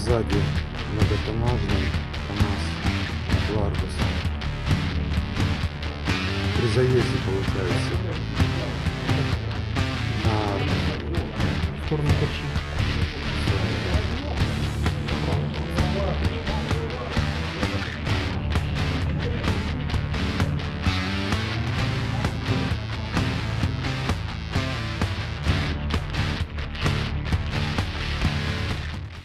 сзади многотоннажный КамАЗ Ларгус. При заезде получается на В сторону Корчи.